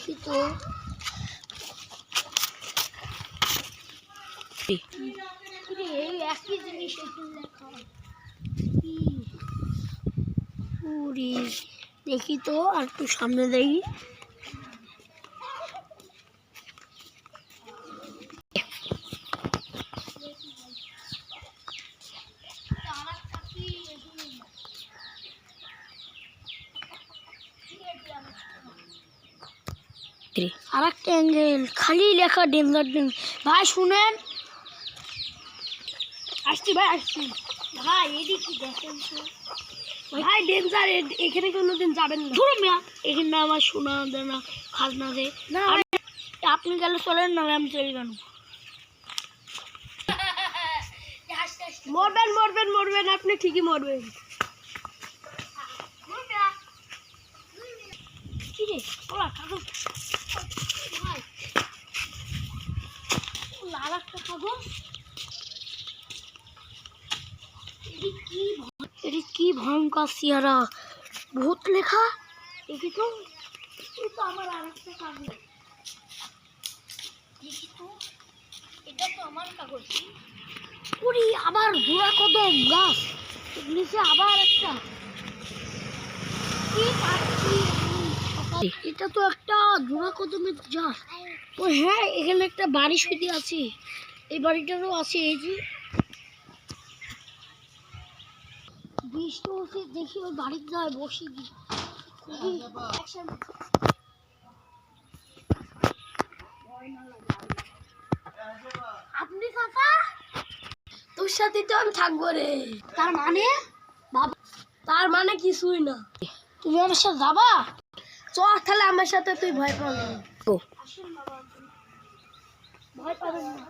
দেখি তো একই জিনিস লেখা দেখি তো আর একটু সামনে দেখি আর একটা অ্যাঙ্গেল খালি লেখা ডেঞ্জার ভাই শুনেন আসছি ভাই আসছি ভাই এদিকে দেখেন তো ভাই ডেঞ্জার এখানে কোনোদিন যাবেন না ধরুন না এখানে আমার শোনা দেয় না খাজনা দেয় না আপনি গেলে চলেন না আমি চলে গেল মরবেন মরবেন মরবেন আপনি ঠিকই মরবেন কি রে ওলা কাগজ ভাই লাল একটা কাগজ এটি কি ভয়ঙ্কর চেহারা ভূত লেখা দেখি তো আমার আর একটা কাগজ দেখি তো এটা তো আমার কাগজ পুরি আবার ঘোড়া কদম গাছ নিচে আবার একটা এটা তো একটা জোড়া কদমের গাছ ও হ্যাঁ এখানে একটা বাড়ি শুয়ে আছে এই বাড়িটারও আছে এই যে বৃষ্টি হচ্ছে দেখি ওই বাড়িতে যায় বসে দিই আপনি চাচা তোর সাথে তো আমি থাকবো রে তার মানে বাবা তার মানে কিছুই না তুমি আমার সাথে যাবা চল তাহলে আমার সাথে তুই ভয় পাবি ভয় পাবেন না